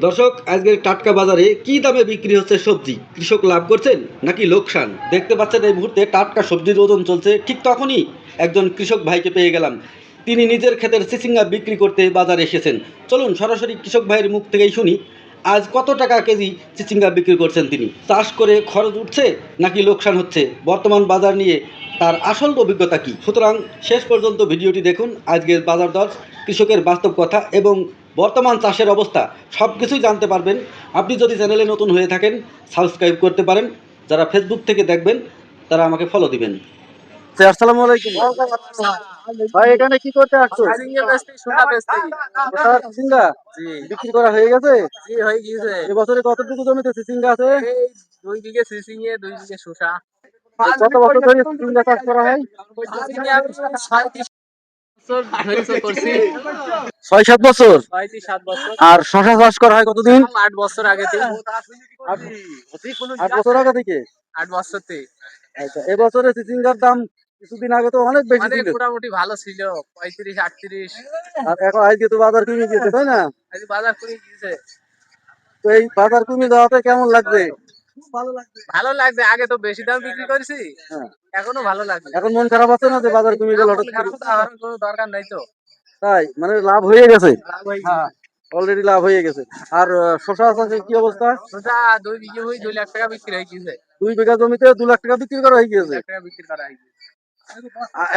দর্শক, আজকের টাটকা বাজারে কি দামে বিক্রি হচ্ছে সবজি? কৃষক লাভ করছেন নাকি লোকসান? দেখতে পাচ্ছেন এই মুহূর্তে টাটকা সবজির ওজন চলছে। ঠিক তখনই একজন কৃষক ভাইকে পেয়ে গেলাম। তিনি নিজের ক্ষেতের চিচিঙ্গা বিক্রি করতে বাজারে এসেছেন। চলুন সরাসরি কৃষক ভাইয়ের মুখ থেকেই শুনি আজ কত টাকা কেজি চিচিঙ্গা বিক্রি করছেন তিনি। চাষ করে খরচ উঠছে নাকি লোকসান হচ্ছে, বর্তমান বাজার নিয়ে তার আসল অভিজ্ঞতা কী? সুতরাং শেষ পর্যন্ত ভিডিওটি দেখুন। আজকের বাজার দর, কৃষকের বাস্তব কথা এবং বর্তমান চাষের অবস্থা সব কিছুই জানতে পারবেন। আপনি যদি চ্যানেলে নতুন হয়ে থাকেন সাবস্ক্রাইব করতে পারেন। যারা ফেসবুক থেকে দেখবেন তারা আমাকে ফলো দিবেন। আসসালামু আলাইকুম ভাই, এখানে কি করতে আসছো? চিচিঙ্গা বিক্রি করা হয়ে গেছে? এবছরে কতটুকু জমিতে চিচিঙ্গা আছে? 2 বিঘে সিসিঙে 2 বিঘে শসা। কত বছর ধরে চিচিঙ্গা চাষ করা হয়? 6-7 বছর। 6-7 বছর। আর শশা চাষ করা হয় কতদিন? 8 বছর আগে থেকে। 8 বছর আগে থেকে। 8 বছর থেকে। আচ্ছা, এবছরে চিচিঙ্গার দাম কিছুদিন আগে তো অনেক বেশি মানে ছিল, মোটামুটি ভালো ছিল, 35-38। আর এখন আজকে তো বাজার কমে গিয়েছে, তাই না? আজ বাজার করে গিয়েছে। তো এই বাজার কমে যাওয়াতে কেমন লাগছে? ভালো লাগছে, আগে তো বেশি দাম বিক্রি করেছি, হ্যাঁ। এখনো ভালো লাগে। এখন মন খারাপ আছে না যে বাজার কমে গেল হঠাৎ করে? খারাপ তো হওয়ার কোনো দরকার নাই তো। তাই মানে লাভ হয়ে গেছে, লাভ হয়ে গেছে। অলরেডি লাভ হয়ে গেছে। আর শশা চাষের কি অবস্থা? শসা 2 বিঘে হয়ে 2 লাখ টাকা বিক্রি হয়ে গেছে। 2 বিঘা জমিতে 2 লাখ টাকা বিক্রি করা হয়ে 2 গেছে। লাখ টাকা বিক্রি করা হয়ে গেছে।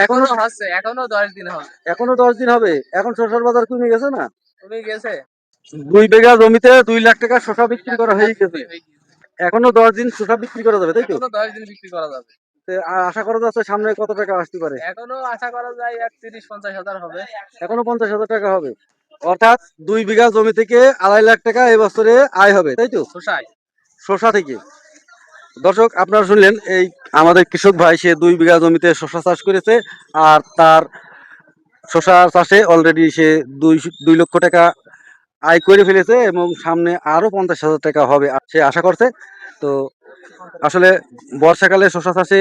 এখনো হচ্ছে, এখনো 10 দিন হবে। এখনো 10 দিন হবে। এখন শশার বাজার কমে গেছে না? কমে গেছে। 2 বিঘা জমিতে 2 লাখ টাকা শশা বিক্রি করা হয়ে গেছে। এখনো 10 দিন শশা বিক্রি করা যাবে, তাই তো? এখনো 10 দিন বিক্রি করা যাবে। আশা করা যাচ্ছে সামনে কত টাকা আসতে পারে? এখনো আশা করা যায় 30-50 হাজার হবে। এখনো 50,000 টাকা হবে। অর্থাৎ 2 বিঘা জমি থেকে 2.5 লাখ টাকা এবছরে আয় হবে, তাই তো? শসায়। শশা থেকে। দর্শক, আপনারা শুনলেন, এই আমাদের কৃষক ভাই, সে 2 বিঘা জমিতে শশা চাষ করেছে। আর তার শশা চাষে অলরেডি সে 2 লক্ষ টাকা আয় করে ফেলেছে এবং সামনে আরো 50,000 টাকা হবে সে আশা করছে। তো আসলে বর্ষাকালে শশা চাষে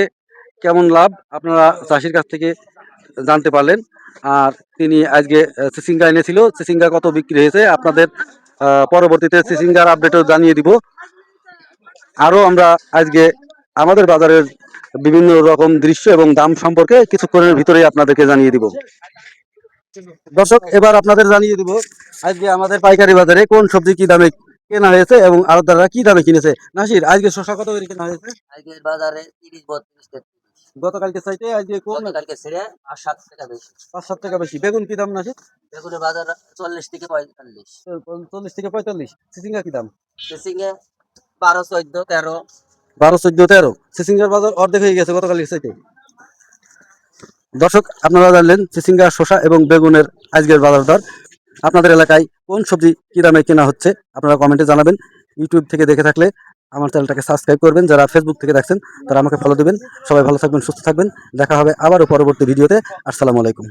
কেমন লাভ আপনারা চাষির কাছ থেকে জানতে পারলেন। আর তিনি আজকে চিচিঙ্গা এনেছিল, চিচিঙ্গা কত বিক্রি হয়েছে আপনাদের পরবর্তীতে চিচিঙ্গার আপডেটও জানিয়ে দিব। আরো আমরা আজকে আমাদের বাজারের বিভিন্ন রকম দৃশ্য এবং দাম সম্পর্কে কিছুক্ষণের ভিতরেই আপনাদেরকে জানিয়ে দিব। দর্শক, এবার আপনাদের জানিয়ে দিব আজকে আমাদের পাইকারি বাজারে কোন সবজি কি দামে কেনা হয়েছে এবং আড়তদাররা কি দামে কিনেছে। নাসির, আজকে শসা কত করে কেনা হয়েছে? আজকের বাজারে 30-32 গতকালকে চাইতে আজকে কোন? গতকালকে ছেড়ে আর 7 টাকা বেশি। 5-7 টাকা বেশি। বেগুন কি দাম নাসির? বেগুনের বাজার 40-45। 40 থেকে 45। চিচিঙ্গা কি দাম? সিসিঙে 12-14-13। 12-14-13। চিচিঙ্গার বাজার অর্ধেক হয়ে গেছে গতকালকে চাইতে। দর্শক, আপনারা জানলেন চিচিঙ্গা, শসা এবং বেগুনের আজকের বাজার দর। আপনাদের এলাকায় কোন সবজি কি দামে কেনা হচ্ছে আপনারা কমেন্টে জানাবেন। ইউটিউব থেকে দেখে থাকলে আমার চ্যানেলটাকে সাবস্ক্রাইব করবেন। যারা ফেসবুক থেকে দেখছেন তারা আমাকে ফলো দিবেন। সবাই ভালো থাকবেন, সুস্থ থাকবেন। দেখা হবে আবারও পরবর্তী ভিডিওতে। আসসালামু আলাইকুম।